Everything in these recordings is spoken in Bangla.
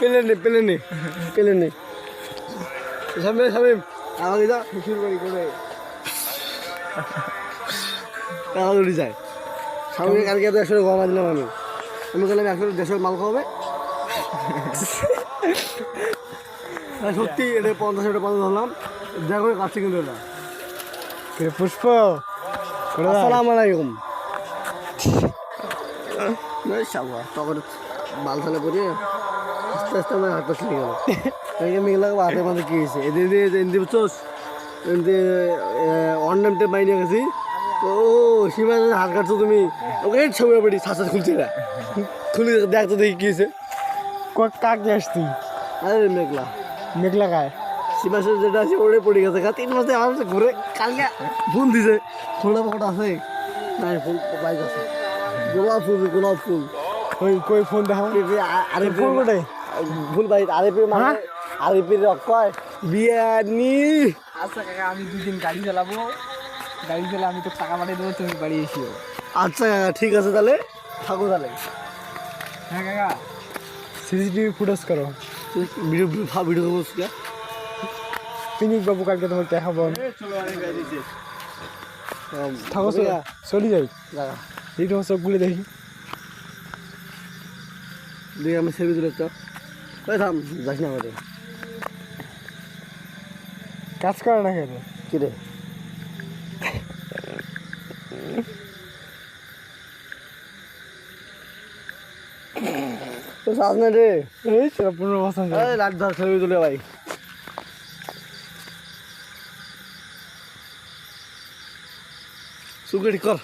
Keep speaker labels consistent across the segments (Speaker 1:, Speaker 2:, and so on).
Speaker 1: পেলেন সামনে আমাকে যা শুরু করি করে উঠে যায় সামনে কালকে তো 100 গম আনলাম আমি বললাম 150 মাল খাওয়াবে সত্যি এটা 50 ধরলাম যা করে কাছে কিন্তু এটা
Speaker 2: পুষ্প
Speaker 1: আসসালামু আলাইকুম তখন বাল থালে পরে আস্তে আস্তে আমার হাত পাশে গেল মেঘলা হাতের মধ্যে কি হয়েছে এদিকে বুঝছোস অনলাইনটা মাইনে গেছি ও সীমা হাত কাটছো তুমি ওকে ছবি পড়ি শ্বাস খুলছে না খুলে দেখ তো দেখি কি হয়েছে
Speaker 2: কাক যাস তুই
Speaker 1: আরে মেঘলা
Speaker 2: গায়ে
Speaker 1: সীমা যেটা আছে ওরে পড়ে গেছে 3 মাসে আমার ঘুরে কালকে ফোন দিছে খোলা পকট আছে নাই ফুল বাইক আছে গোলাপ ফুল
Speaker 2: কই ফোন দেখাও
Speaker 1: আরে
Speaker 2: ফোন কোটে
Speaker 1: ফুল বাইক আরিফের কয় বিয়ানি
Speaker 2: আচ্ছা কাকা আমি 2 দিন গাড়ি চালাবো আমি তো টাকা পাঠিয়ে দেবো তুমি বাড়ি এসিও
Speaker 1: আচ্ছা কাকা ঠিক আছে তাহলে থাকো তাহলে
Speaker 2: হ্যাঁ কাকা সিসিটিভি ফুটেজ করো
Speaker 1: ভিডিও করবো
Speaker 2: পিনিক বাবু কালকে তোমার দেখাবো থাকো চলি যাই এই তোমার চোখগুলি দেখি
Speaker 1: আমি সেভি তুলে একটা থাম যাস না আমাদের
Speaker 2: কাজ করে না কেন
Speaker 1: কি রে তো সাজ না রে
Speaker 2: এই 15 বছর
Speaker 1: লাট ধর সেভি তুলে ভাই সুগড়ি কর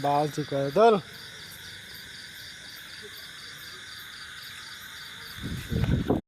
Speaker 2: বালছি করে তোর